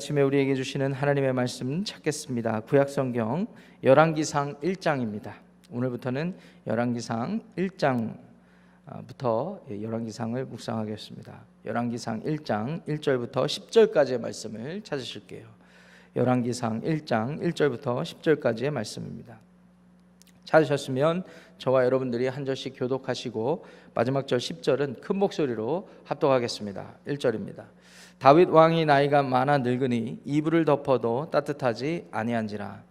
아침에 우리에게 주시는 하나님의 말씀 찾겠습니다. 구약성경 열왕기상 1장입니다. 오늘부터는 열왕기상 1장부터 열왕기상을 묵상하겠습니다. 열왕기상 1장 1절부터 10절까지의 말씀을 찾으실게요. 열왕기상 1장 1절부터 10절까지의 말씀입니다. 찾으셨으면 저와 여러분들이 한 절씩 교독하시고 마지막 절 10절은 큰 목소리로 합독하겠습니다. 1절입니다. 다윗 왕이 나이가 많아 늙으니 이불을 덮어도 따뜻하지 아니한지라.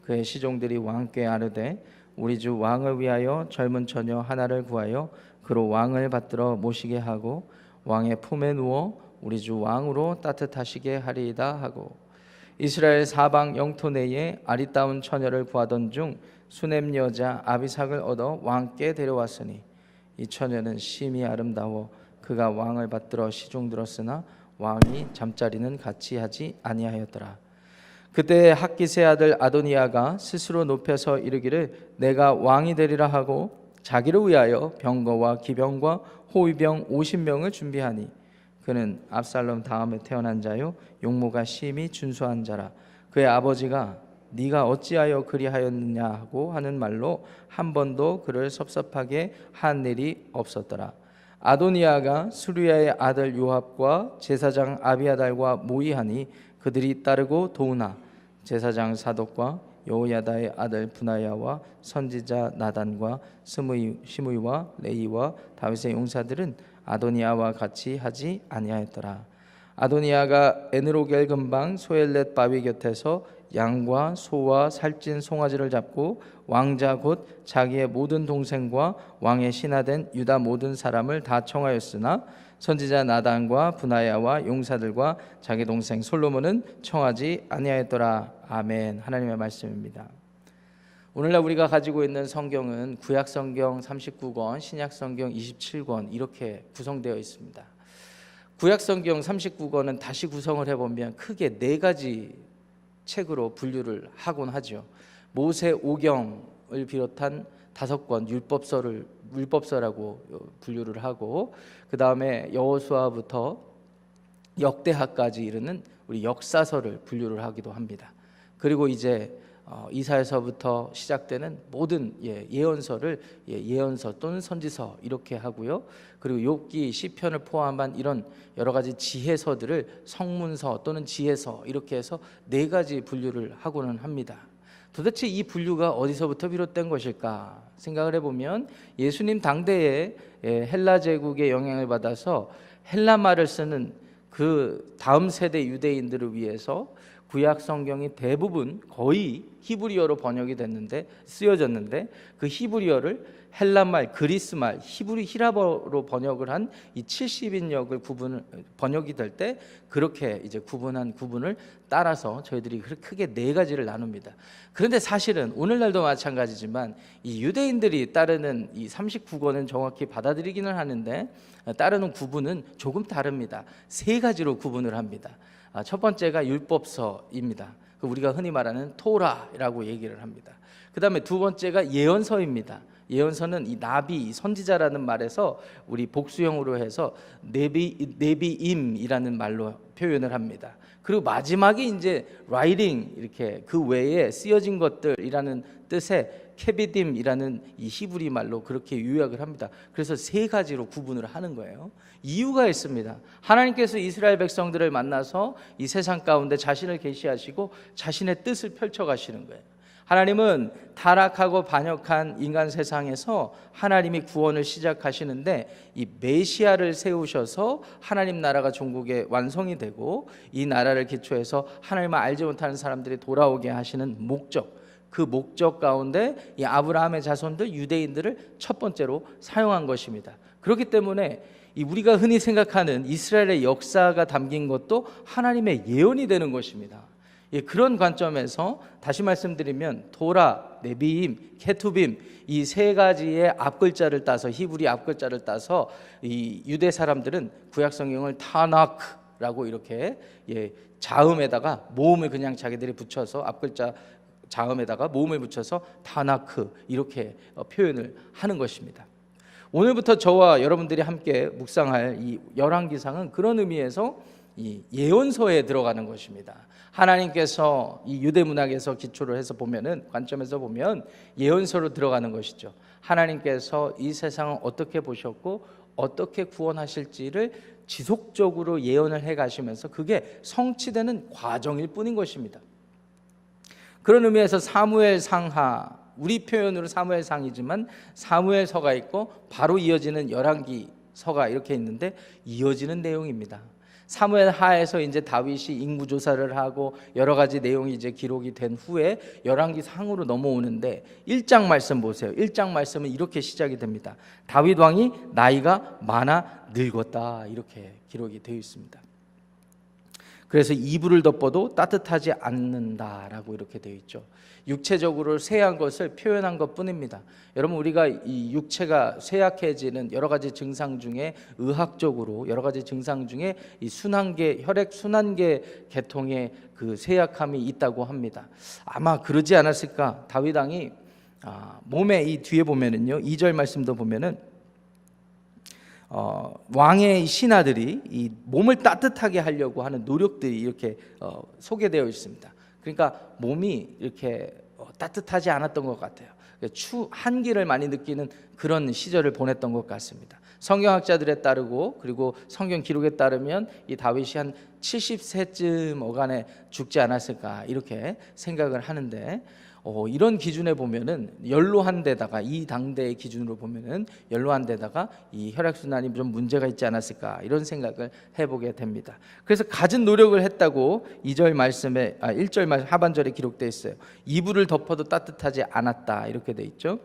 그의 시종들이 왕께 아뢰되 우리 주 왕을 위하여 젊은 처녀 하나를 구하여 그로 왕을 받들어 모시게 하고 왕의 품에 누워 우리 주 왕으로 따뜻하시게 하리이다 하고, 이스라엘 사방 영토 내에 아리따운 처녀를 구하던 중 수넴 여자 아비삭을 얻어 왕께 데려왔으니 이 처녀는 심히 아름다워 그가 왕을 받들어 시종 들었으나 왕이 잠자리는 같이 하지 아니하였더라. 그때 학기세 아들 아도니아가 스스로 높여서 이르기를 내가 왕이 되리라 하고 자기를 위하여 병거와 기병과 호위병 50명을 준비하니 그는 압살롬 다음에 태어난 자요 용모가 심히 준수한 자라. 그의 아버지가 네가 어찌하여 그리하였느냐 하고 하는 말로 한 번도 그를 섭섭하게 한 일이 없었더라. 아도니아가 수르야의 아들 요압과 제사장 아비아달과 모의하니 그들이 따르고 도우나 제사장 사독과 여호야다의 아들 분하야와 선지자 나단과 시므이와 레이와 다윗의 용사들은 아도니아와 같이 하지 아니하였더라. 아도니아가 에느로겔 근방 소엘렛 바위 곁에서 양과 소와 살찐 송아지를 잡고 왕자 곧 자기의 모든 동생과 왕의 신하된 유다 모든 사람을 다 청하였으나 선지자 나단과 분하야와 용사들과 자기 동생 솔로몬은 청하지 아니하였더라. 아멘. 하나님의 말씀입니다. 오늘날 우리가 가지고 있는 성경은 구약성경 39권, 신약성경 27권 이렇게 구성되어 있습니다. 구약성경 39권은 다시 구성을 해보면 크게 네 가지 책으로 분류를 하곤 하죠. 모세 오경을 비롯한 5권 율법서라고 분류를 하고, 그 다음에 여호수아부터 역대하까지 이르는 우리 역사서를 분류를 하기도 합니다. 그리고 이제 이사야서부터 시작되는 모든 예언서를 예언서 또는 선지서 이렇게 하고요. 그리고 욥기, 시편을 포함한 이런 여러 가지 지혜서들을 성문서 또는 지혜서 이렇게 해서 네 가지 분류를 하고는 합니다. 도대체 이 분류가 어디서부터 비롯된 것일까 생각을 해보면 예수님 당대에 헬라 제국의 영향을 받아서 헬라말을 쓰는 그 다음 세대 유대인들을 위해서 구약 성경이 대부분 거의 히브리어로 번역이 됐는데 쓰여졌는데, 그 히브리어를 헬라말, 그리스말, 히라버로 번역을 한 이 70인역을 번역이 될 때 그렇게 이제 구분한 구분을 따라서 저희들이 크게 네 가지를 나눕니다. 그런데 사실은 오늘날도 마찬가지지만 이 유대인들이 따르는 이 39권은 정확히 받아들이기는 하는데 따르는 구분은 조금 다릅니다. 세 가지로 구분을 합니다. 첫 번째가 율법서입니다. 우리가 흔히 말하는 토라라고 얘기를 합니다. 그 다음에 두 번째가 예언서입니다. 예언서는 이 나비, 선지자라는 말에서 우리 복수형으로 해서 네비임이라는 말로 표현을 합니다. 그리고 마지막에 이제 라이팅, 이렇게 그 외에 쓰여진 것들이라는 뜻의 케비딤이라는 이 히브리 말로 그렇게 요약을 합니다. 그래서 세 가지로 구분을 하는 거예요. 이유가 있습니다. 하나님께서 이스라엘 백성들을 만나서 이 세상 가운데 자신을 계시하시고 자신의 뜻을 펼쳐가시는 거예요. 하나님은 타락하고 반역한 인간 세상에서 하나님이 구원을 시작하시는데 이 메시아를 세우셔서 하나님 나라가 종국에 완성이 되고 이 나라를 기초해서 하나님을 알지 못하는 사람들이 돌아오게 하시는 목적, 그 목적 가운데 이 아브라함의 자손들 유대인들을 첫 번째로 사용한 것입니다. 그렇기 때문에 우리가 흔히 생각하는 이스라엘의 역사가 담긴 것도 하나님의 예언이 되는 것입니다. 그런 관점에서 다시 말씀드리면 토라, 네비임, 케투빔 이 세 가지의 앞글자를 따서 히브리 앞글자를 따서 이 유대 사람들은 구약 성경을 타나크라고 이렇게 자음에다가 모음을 그냥 자기들이 붙여서 앞글자 자음에다가 모음을 붙여서 타나크 이렇게 표현을 하는 것입니다. 오늘부터 저와 여러분들이 함께 묵상할 이 열왕기상은 그런 의미에서 이 예언서에 들어가는 것입니다. 하나님께서 이 유대 문학에서 기초를 해서 보면은, 관점에서 보면 예언서로 들어가는 것이죠. 하나님께서 이 세상을 어떻게 보셨고 어떻게 구원하실지를 지속적으로 예언을 해 가시면서 그게 성취되는 과정일 뿐인 것입니다. 그런 의미에서 사무엘상하, 우리 표현으로 사무엘상이지만 사무엘서가 있고 바로 이어지는 열왕기서가 이렇게 있는데 이어지는 내용입니다. 사무엘하에서 이제 다윗이 인구 조사를 하고 여러 가지 내용이 이제 기록이 된 후에 열왕기상으로 넘어오는데 1장 말씀 보세요. 1장 말씀은 이렇게 시작이 됩니다. 다윗 왕이 나이가 많아 늙었다, 이렇게 기록이 되어 있습니다. 그래서 이불을 덮어도 따뜻하지 않는다라고 이렇게 되어 있죠. 육체적으로 쇠한 것을 표현한 것뿐입니다. 여러분, 우리가 이 육체가 쇠약해지는 여러 가지 증상 중에 의학적으로 여러 가지 증상 중에 이 순환계, 혈액 순환계 계통의 그 쇠약함이 있다고 합니다. 아마 그러지 않았을까? 다윗 왕이 몸에 이 뒤에 보면은요, 2절 말씀도 보면은 왕의 신하들이 이 몸을 따뜻하게 하려고 하는 노력들이 이렇게 소개되어 있습니다. 그러니까 몸이 이렇게 따뜻하지 않았던 것 같아요. 한기를 많이 느끼는 그런 시절을 보냈던 것 같습니다. 성경학자들에 따르고 그리고 성경 기록에 따르면 이 다윗이 한 70세쯤 어간에 죽지 않았을까 이렇게 생각을 하는데, 이런 기준에 보면은 연로한 데다가, 이 당대의 기준으로 보면은 연로한 데다가 이 혈액순환이 좀 문제가 있지 않았을까 이런 생각을 해보게 됩니다. 그래서 갖은 노력을 했다고 2절 말씀에 1절 말씀 하반절에 기록되어 있어요. 이불을 덮어도 따뜻하지 않았다 이렇게 돼 있죠.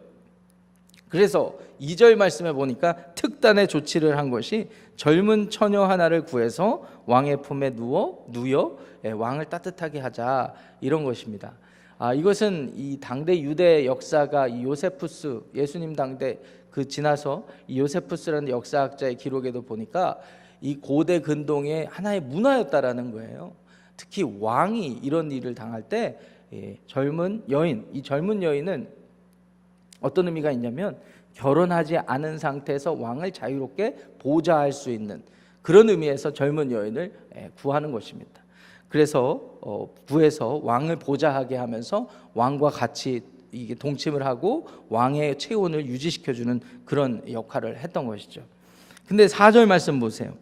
그래서 2절 말씀에 보니까 특단의 조치를 한 것이 젊은 처녀 하나를 구해서 왕의 품에 누여 왕을 따뜻하게 하자, 이런 것입니다. 이것은 이 당대 유대 역사가 이 요세푸스, 예수님 당대 그 지나서 이 요세푸스라는 역사학자의 기록에도 보니까 이 고대 근동의 하나의 문화였다라는 거예요. 특히 왕이 이런 일을 당할 때 젊은 여인, 이 젊은 여인은 어떤 의미가 있냐면 결혼하지 않은 상태에서 왕을 자유롭게 보좌할 수 있는 그런 의미에서 젊은 여인을 구하는 것입니다. 그래서 구해서 왕을 보좌하게 하면서 왕과 같이 이게 동침을 하고 왕의 체온을 유지시켜주는 그런 역할을 했던 것이죠. 근데 4절 말씀 보세요.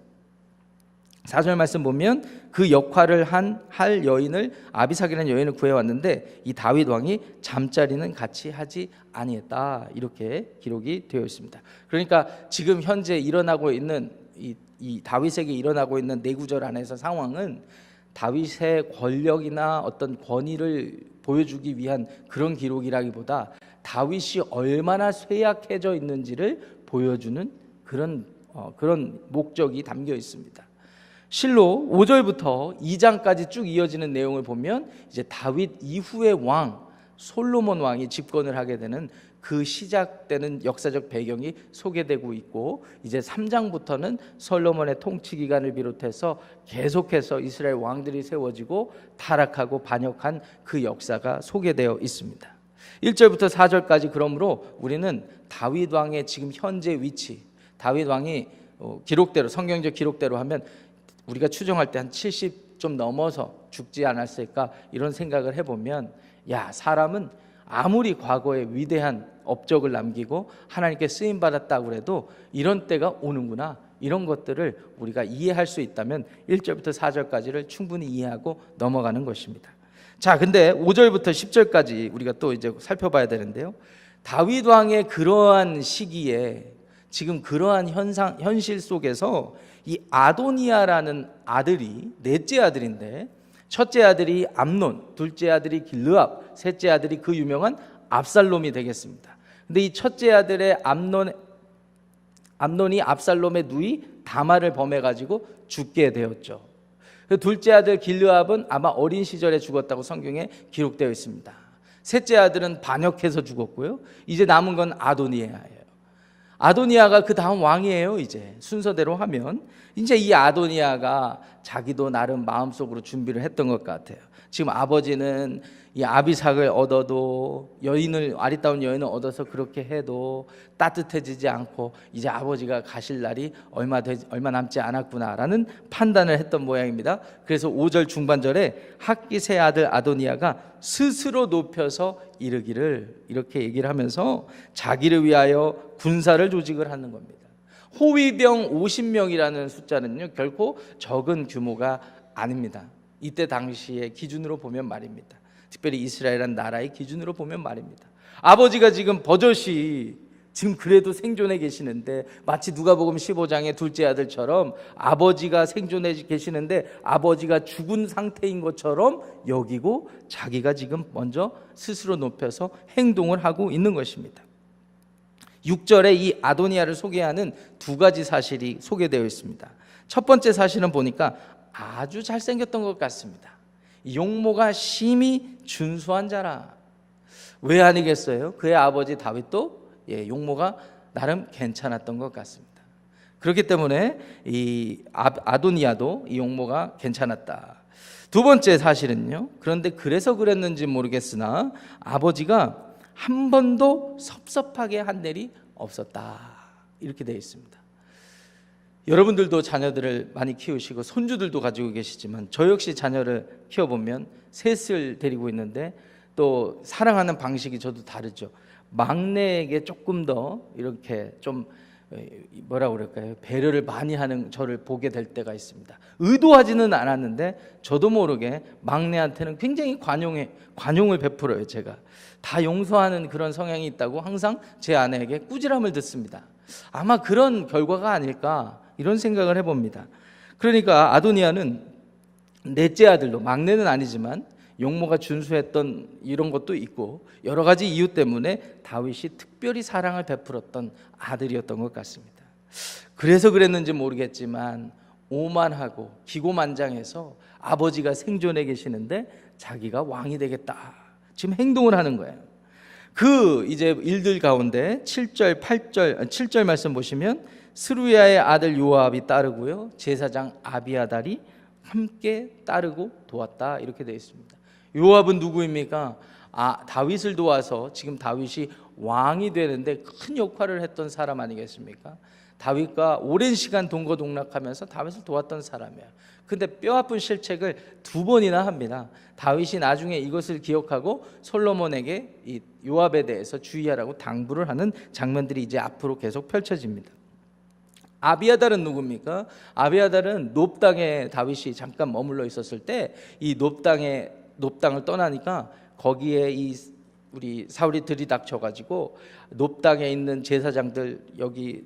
4절 말씀 보면 그 역할을 할 여인을, 아비삭이라는 여인을 구해왔는데 이 다윗 왕이 잠자리는 같이 하지 아니했다, 이렇게 기록이 되어 있습니다. 그러니까 지금 현재 일어나고 있는 이 다윗에게 일어나고 있는 내구절 안에서 상황은 다윗의 권력이나 어떤 권위를 보여주기 위한 그런 기록이라기보다 다윗이 얼마나 쇠약해져 있는지를 보여주는 그런 목적이 담겨 있습니다. 실로 5절부터 2장까지 쭉 이어지는 내용을 보면 이제 다윗 이후의 왕 솔로몬 왕이 집권을 하게 되는 그 시작되는 역사적 배경이 소개되고 있고, 이제 3장부터는 솔로몬의 통치 기간을 비롯해서 계속해서 이스라엘 왕들이 세워지고 타락하고 반역한 그 역사가 소개되어 있습니다. 1절부터 4절까지 그러므로 우리는 다윗 왕의 지금 현재 위치, 다윗 왕이 기록대로, 성경적 기록대로 하면 우리가 추정할 때 한 70 좀 넘어서 죽지 않았을까 이런 생각을 해보면, 사람은 아무리 과거에 위대한 업적을 남기고 하나님께 쓰임 받았다고 해도 이런 때가 오는구나, 이런 것들을 우리가 이해할 수 있다면 1절부터 4절까지를 충분히 이해하고 넘어가는 것입니다. 자, 근데 5절부터 10절까지 우리가 또 이제 살펴봐야 되는데요. 다윗 왕의 그러한 시기에 지금 그러한 현실 속에서 이 아도니아라는 아들이 넷째 아들인데, 첫째 아들이 암논, 둘째 아들이 길르압, 셋째 아들이 그 유명한 압살롬이 되겠습니다. 근데 이 첫째 아들의 암논이 압살롬의 누이 다말을 범해가지고 죽게 되었죠. 둘째 아들 길르압은 아마 어린 시절에 죽었다고 성경에 기록되어 있습니다. 셋째 아들은 반역해서 죽었고요. 이제 남은 건 아도니아예요. 아도니아가 그 다음 왕이에요. 이제 순서대로 하면 이제 이 아도니아가 자기도 나름 마음속으로 준비를 했던 것 같아요. 지금 아버지는 이 아비삭을 얻어도 아리따운 여인을 얻어서 그렇게 해도 따뜻해지지 않고 이제 아버지가 가실 날이 얼마 남지 않았구나라는 판단을 했던 모양입니다. 그래서 5절 중반절에 학깃의 아들 아도니아가 스스로 높여서 이르기를, 이렇게 얘기를 하면서 자기를 위하여 군사를 조직을 하는 겁니다. 호위병 50명이라는 숫자는요 결코 적은 규모가 아닙니다. 이때 당시의 기준으로 보면 말입니다. 특별히 이스라엘이라는 나라의 기준으로 보면 말입니다. 아버지가 지금 버젓이 지금 그래도 생존해 계시는데, 마치 누가복음 15장의 둘째 아들처럼 아버지가 생존해 계시는데 아버지가 죽은 상태인 것처럼 여기고 자기가 지금 먼저 스스로 높여서 행동을 하고 있는 것입니다. 6절에 이 아도니아를 소개하는 두 가지 사실이 소개되어 있습니다. 첫 번째 사실은 보니까 아주 잘생겼던 것 같습니다. 용모가 심히 준수한 자라. 왜 아니겠어요? 그의 아버지 다윗도 용모가 나름 괜찮았던 것 같습니다. 그렇기 때문에 이 아도니아도 이 용모가 괜찮았다. 두 번째 사실은요, 그런데 그래서 그랬는지 모르겠으나 아버지가 한 번도 섭섭하게 한 일이 없었다, 이렇게 되어 있습니다. 여러분들도 자녀들을 많이 키우시고 손주들도 가지고 계시지만 저 역시 자녀를 키워보면 셋을 데리고 있는데 또 사랑하는 방식이 저도 다르죠. 막내에게 조금 더 이렇게 좀 뭐라고 그럴까요? 배려를 많이 하는 저를 보게 될 때가 있습니다. 의도하지는 않았는데 저도 모르게 막내한테는 굉장히 관용을 베풀어요. 제가 다 용서하는 그런 성향이 있다고 항상 제 아내에게 꾸지람을 듣습니다. 아마 그런 결과가 아닐까 이런 생각을 해봅니다. 그러니까 아도니아는 넷째 아들로, 막내는 아니지만 용모가 준수했던 이런 것도 있고 여러 가지 이유 때문에 다윗이 특별히 사랑을 베풀었던 아들이었던 것 같습니다. 그래서 그랬는지 모르겠지만 오만하고 기고만장해서 아버지가 생존해 계시는데 자기가 왕이 되겠다, 지금 행동을 하는 거예요. 그 이제 일들 가운데 7절 말씀 보시면 스루야의 아들 요압이 따르고요, 제사장 아비아달이 함께 따르고 도왔다, 이렇게 되어 있습니다. 요압은 누구입니까? 다윗을 도와서 지금 다윗이 왕이 되는데 큰 역할을 했던 사람 아니겠습니까? 다윗과 오랜 시간 동거동락하면서 다윗을 도왔던 사람이에요. 근데 뼈아픈 실책을 두 번이나 합니다. 다윗이 나중에 이것을 기억하고 솔로몬에게 이 요압에 대해서 주의하라고 당부를 하는 장면들이 이제 앞으로 계속 펼쳐집니다. 아비아달은 누굽니까? 아비아달은 놉당에 다윗이 잠깐 머물러 있었을 때 이 놉당을 떠나니까 거기에 우리 사울이 들이닥쳐가지고 놉당에 있는 제사장들, 여기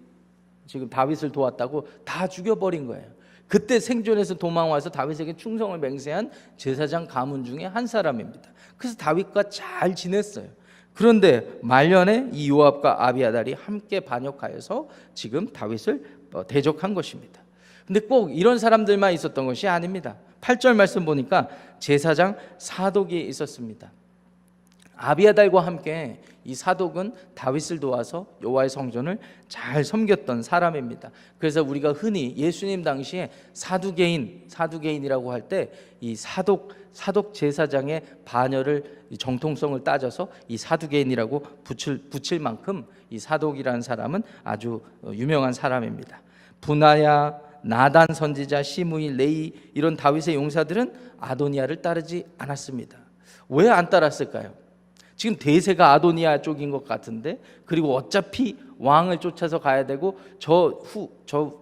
지금 다윗을 도왔다고 다 죽여버린 거예요. 그때 생존해서 도망와서 다윗에게 충성을 맹세한 제사장 가문 중에 한 사람입니다. 그래서 다윗과 잘 지냈어요. 그런데 말년에 이 요압과 아비아달이 함께 반역하여서 지금 다윗을 대적한 것입니다. 근데 꼭 이런 사람들만 있었던 것이 아닙니다. 8절 말씀 보니까 제사장 사독이 있었습니다. 아비아달과 함께 이 사독은 다윗을 도와서 여호와의 성전을 잘 섬겼던 사람입니다. 그래서 우리가 흔히 예수님 당시에 사두개인이라고 할 때 이 사독 제사장의 반열을 정통성을 따져서 이 사두개인이라고 붙일 만큼 이 사독이라는 사람은 아주 유명한 사람입니다. 분하야, 나단 선지자, 시므이, 레이, 이런 다윗의 용사들은 아도니아를 따르지 않았습니다. 왜 안 따랐을까요? 지금 대세가 아도니아 쪽인 것 같은데, 그리고 어차피 왕을 쫓아서 가야 되고 저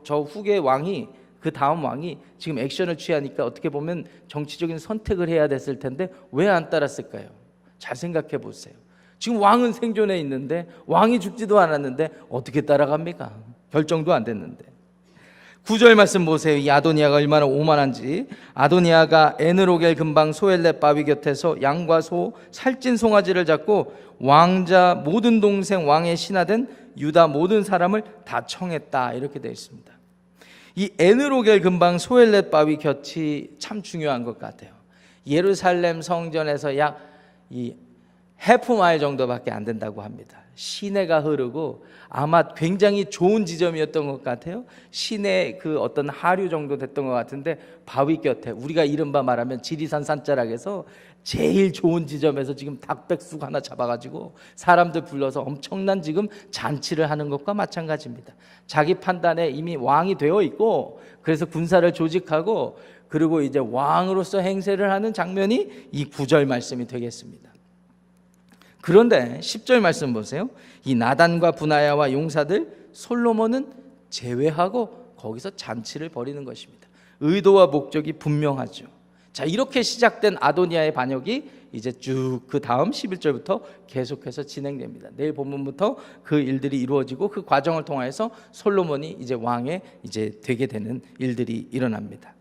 후계 왕이, 그 다음 왕이 지금 액션을 취하니까 어떻게 보면 정치적인 선택을 해야 됐을 텐데 왜 안 따랐을까요? 잘 생각해 보세요. 지금 왕은 생존해 있는데, 왕이 죽지도 않았는데 어떻게 따라갑니까? 결정도 안 됐는데. 9절 말씀 보세요. 이 아도니아가 얼마나 오만한지. 아도니아가 에느로겔 근방 소엘렛 바위 곁에서 양과 소, 살찐 송아지를 잡고 왕자 모든 동생 왕의 신하된 유다 모든 사람을 다 청했다, 이렇게 되어 있습니다. 이 에느로겔 근방 소엘렛 바위 곁이 참 중요한 것 같아요. 예루살렘 성전에서 약 해프마일 정도밖에 안 된다고 합니다. 시내가 흐르고 아마 굉장히 좋은 지점이었던 것 같아요. 시내 그 어떤 하류 정도 됐던 것 같은데 바위 곁에 우리가 이른바 말하면 지리산 산자락에서 제일 좋은 지점에서 지금 닭백숙 하나 잡아가지고 사람들 불러서 엄청난 지금 잔치를 하는 것과 마찬가지입니다. 자기 판단에 이미 왕이 되어 있고 그래서 군사를 조직하고 그리고 이제 왕으로서 행세를 하는 장면이 이 9절 말씀이 되겠습니다. 그런데 10절 말씀 보세요. 이 나단과 분하야와 용사들 솔로몬은 제외하고 거기서 잔치를 벌이는 것입니다. 의도와 목적이 분명하죠. 자, 이렇게 시작된 아도니아의 반역이 이제 쭉 그 다음 11절부터 계속해서 진행됩니다. 내일 본문부터 그 일들이 이루어지고 그 과정을 통해서 솔로몬이 이제 왕에 이제 되게 되는 일들이 일어납니다.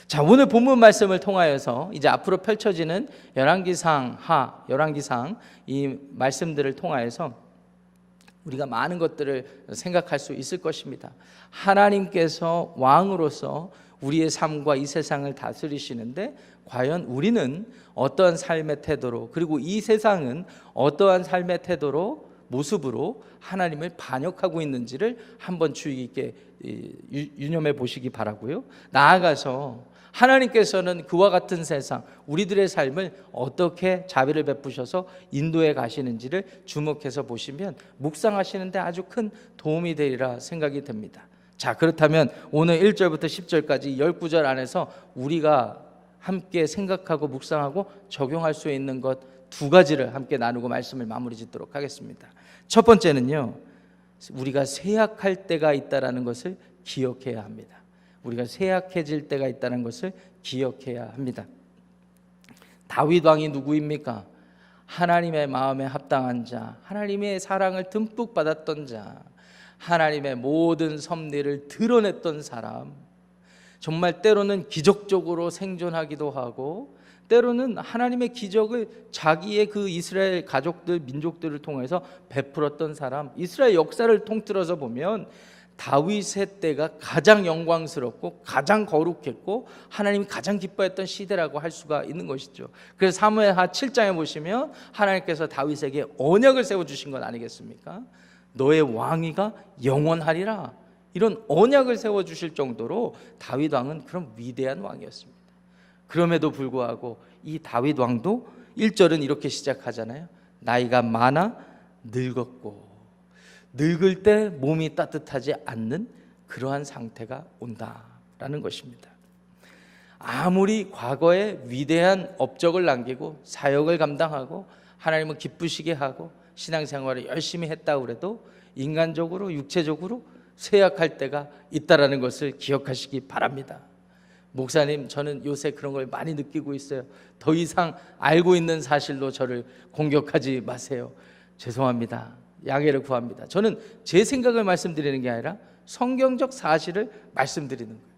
자, 오늘 본문 말씀을 통하여서 이제 앞으로 펼쳐지는 열왕기상 이 말씀들을 통하여서 우리가 많은 것들을 생각할 수 있을 것입니다. 하나님께서 왕으로서 우리의 삶과 이 세상을 다스리시는데 과연 우리는 어떠한 삶의 태도로 그리고 이 세상은 어떠한 삶의 태도로 모습으로 하나님을 반역하고 있는지를 한번 주의 깊게 유념해 보시기 바라고요. 나아가서 하나님께서는 그와 같은 세상 우리들의 삶을 어떻게 자비를 베푸셔서 인도해 가시는지를 주목해서 보시면 묵상하시는데 아주 큰 도움이 되리라 생각이 됩니다. 자, 그렇다면 오늘 1절부터 10절까지 19절 안에서 우리가 함께 생각하고 묵상하고 적용할 수 있는 것 두 가지를 함께 나누고 말씀을 마무리 짓도록 하겠습니다. 첫 번째는요, 우리가 쇠약할 때가 있다는 것을 기억해야 합니다. 우리가 쇠약해질 때가 있다는 것을 기억해야 합니다. 다윗 왕이 누구입니까? 하나님의 마음에 합당한 자, 하나님의 사랑을 듬뿍 받았던 자, 하나님의 모든 섭리를 드러냈던 사람, 정말 때로는 기적적으로 생존하기도 하고 때로는 하나님의 기적을 자기의 그 이스라엘 가족들, 민족들을 통해서 베풀었던 사람, 이스라엘 역사를 통틀어서 보면 다윗의 때가 가장 영광스럽고 가장 거룩했고 하나님이 가장 기뻐했던 시대라고 할 수가 있는 것이죠. 그래서 사무엘하 7장에 보시면 하나님께서 다윗에게 언약을 세워주신 것 아니겠습니까? 너의 왕위가 영원하리라, 이런 언약을 세워주실 정도로 다윗 왕은 그런 위대한 왕이었습니다. 그럼에도 불구하고 이 다윗 왕도 1절은 이렇게 시작하잖아요. 나이가 많아 늙었고 늙을 때 몸이 따뜻하지 않는 그러한 상태가 온다라는 것입니다. 아무리 과거에 위대한 업적을 남기고 사역을 감당하고 하나님을 기쁘시게 하고 신앙생활을 열심히 했다고 해도 인간적으로 육체적으로 쇠약할 때가 있다는 것을 기억하시기 바랍니다. 목사님, 저는 요새 그런 걸 많이 느끼고 있어요. 더 이상 알고 있는 사실로 저를 공격하지 마세요. 죄송합니다. 양해를 구합니다. 저는 제 생각을 말씀드리는 게 아니라 성경적 사실을 말씀드리는 거예요.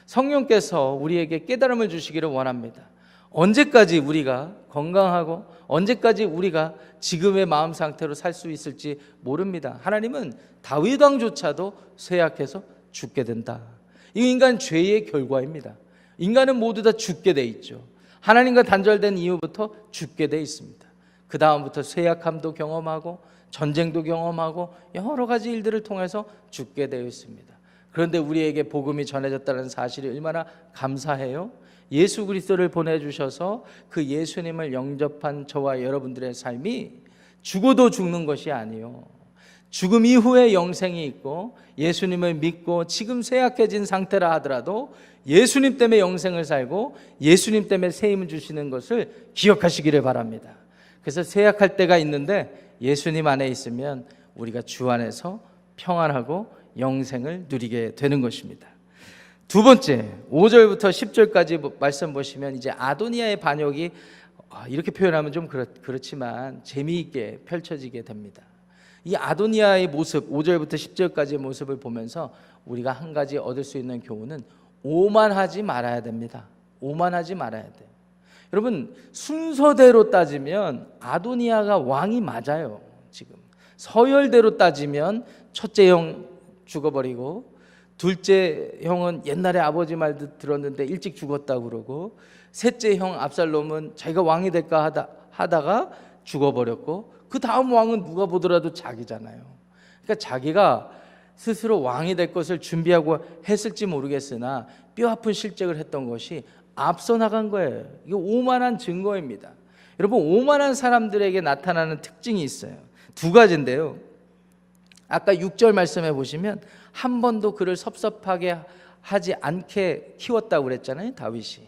성령께서 우리에게 깨달음을 주시기를 원합니다. 언제까지 우리가 건강하고 언제까지 우리가 지금의 마음 상태로 살 수 있을지 모릅니다. 하나님은 다윗 왕조차도 쇠약해서 죽게 된다. 이 인간 죄의 결과입니다. 인간은 모두 다 죽게 돼 있죠. 하나님과 단절된 이후부터 죽게 돼 있습니다. 그 다음부터 쇠약함도 경험하고 전쟁도 경험하고 여러 가지 일들을 통해서 죽게 되어 있습니다. 그런데 우리에게 복음이 전해졌다는 사실이 얼마나 감사해요. 예수 그리스도를 보내주셔서 그 예수님을 영접한 저와 여러분들의 삶이 죽어도 죽는 것이 아니요, 죽음 이후에 영생이 있고 예수님을 믿고 지금 쇠약해진 상태라 하더라도 예수님 때문에 영생을 살고 예수님 때문에 새 힘을 주시는 것을 기억하시기를 바랍니다. 그래서 쇠약할 때가 있는데 예수님 안에 있으면 우리가 주 안에서 평안하고 영생을 누리게 되는 것입니다. 두 번째, 5절부터 10절까지 말씀 보시면 이제 아도니아의 반역이 이렇게 표현하면 좀 그렇지만 재미있게 펼쳐지게 됩니다. 이 아도니아의 모습, 5절부터 10절까지의 모습을 보면서 우리가 한 가지 얻을 수 있는 교훈은 오만하지 말아야 됩니다. 오만하지 말아야 돼요. 여러분, 순서대로 따지면 아도니아가 왕이 맞아요. 지금 서열대로 따지면 첫째 형 죽어버리고 둘째 형은 옛날에 아버지 말 들었는데 일찍 죽었다고 그러고 셋째 형 압살롬은 자기가 왕이 될까 하다가 죽어버렸고 그 다음 왕은 누가 보더라도 자기잖아요. 그러니까 자기가 스스로 왕이 될 것을 준비하고 했을지 모르겠으나 뼈아픈 실직을 했던 것이 앞서 나간 거예요. 이게 오만한 증거입니다. 여러분, 오만한 사람들에게 나타나는 특징이 있어요. 두 가지인데요. 아까 6절 말씀해 보시면 한 번도 그를 섭섭하게 하지 않게 키웠다고 그랬잖아요, 다윗이.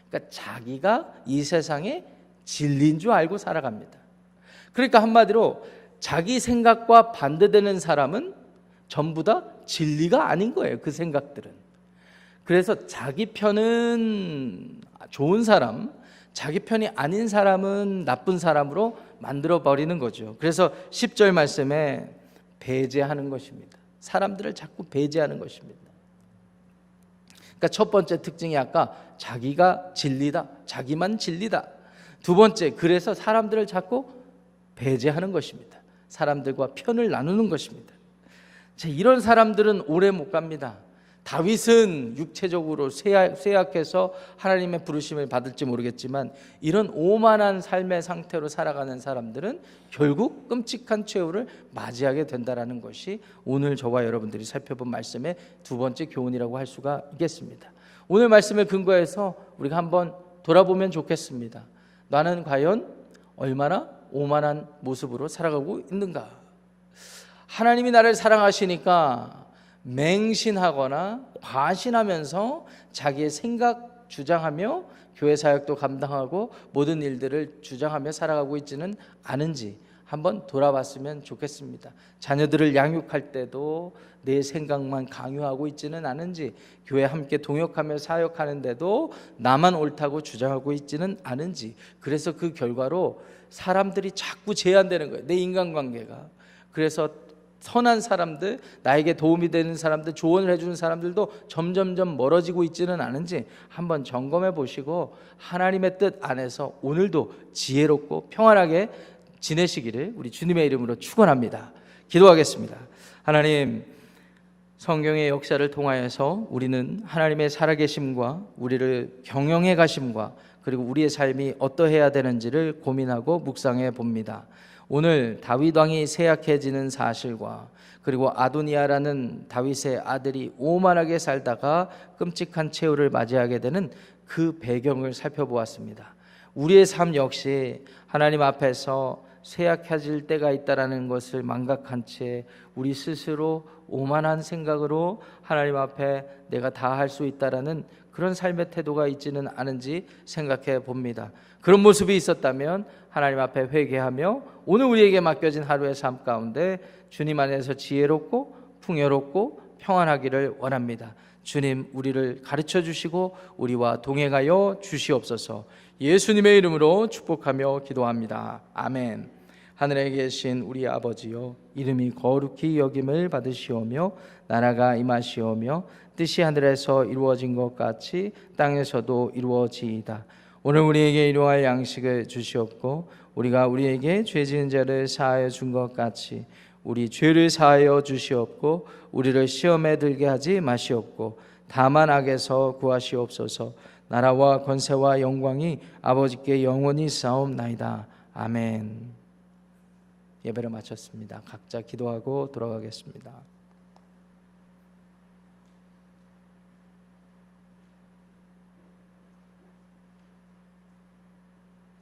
그러니까 자기가 이 세상에 진리인 줄 알고 살아갑니다. 그러니까 한마디로 자기 생각과 반대되는 사람은 전부 다 진리가 아닌 거예요, 그 생각들은. 그래서 자기 편은 좋은 사람, 자기 편이 아닌 사람은 나쁜 사람으로 만들어 버리는 거죠. 그래서 10절 말씀에 배제하는 것입니다. 사람들을 자꾸 배제하는 것입니다. 그러니까 첫 번째 특징이 아까 자기가 진리다, 자기만 진리다. 두 번째, 그래서 사람들을 자꾸 배제하는 것입니다. 사람들과 편을 나누는 것입니다. 자, 이런 사람들은 오래 못 갑니다. 다윗은 육체적으로 쇠약해서 하나님의 부르심을 받을지 모르겠지만 이런 오만한 삶의 상태로 살아가는 사람들은 결국 끔찍한 최후를 맞이하게 된다는 것이 오늘 저와 여러분들이 살펴본 말씀의 두 번째 교훈이라고 할 수가 있겠습니다. 오늘 말씀을 근거해서 우리가 한번 돌아보면 좋겠습니다. 나는 과연 얼마나 오만한 모습으로 살아가고 있는가? 하나님이 나를 사랑하시니까 맹신하거나 과신하면서 자기의 생각 주장하며 교회 사역도 감당하고 모든 일들을 주장하며 살아가고 있지는 않은지 한번 돌아봤으면 좋겠습니다. 자녀들을 양육할 때도 내 생각만 강요하고 있지는 않은지, 교회 함께 동역하며 사역하는데도 나만 옳다고 주장하고 있지는 않은지, 그래서 그 결과로 사람들이 자꾸 제한되는 거예요, 내 인간관계가. 그래서 선한 사람들, 나에게 도움이 되는 사람들, 조언을 해주는 사람들도 점점점 멀어지고 있지는 않은지 한번 점검해 보시고 하나님의 뜻 안에서 오늘도 지혜롭고 평안하게 지내시기를 우리 주님의 이름으로 축원합니다. 기도하겠습니다. 하나님, 성경의 역사를 통하여서 우리는 하나님의 살아계심과 우리를 경영해 가심과 그리고 우리의 삶이 어떠해야 되는지를 고민하고 묵상해 봅니다. 오늘 다윗 왕이 쇠약해지는 사실과 그리고 아도니아라는 다윗의 아들이 오만하게 살다가 끔찍한 최후를 맞이하게 되는 그 배경을 살펴보았습니다. 우리의 삶 역시 하나님 앞에서 쇠약해질 때가 있다는 것을 망각한 채 우리 스스로 오만한 생각으로 하나님 앞에 내가 다 할 수 있다라는 그런 삶의 태도가 있지는 않은지 생각해 봅니다. 그런 모습이 있었다면 하나님 앞에 회개하며 오늘 우리에게 맡겨진 하루의 삶 가운데 주님 안에서 지혜롭고 풍요롭고 평안하기를 원합니다. 주님, 우리를 가르쳐 주시고 우리와 동행하여 주시옵소서. 예수님의 이름으로 축복하며 기도합니다. 아멘. 하늘에 계신 우리 아버지여, 이름이 거룩히 여김을 받으시오며 나라가 임하시오며 뜻이 하늘에서 이루어진 것 같이 땅에서도 이루어지이다. 오늘 우리에게 일용할 양식을 주시옵고 우리가 우리에게 죄 지은 자를 사하여 준 것 같이 우리 죄를 사하여 주시옵고 우리를 시험에 들게 하지 마시옵고 다만 악에서 구하시옵소서. 나라와 권세와 영광이 아버지께 영원히 싸움나이다. 아멘. 예배를 마쳤습니다. 각자 기도하고 돌아가겠습니다.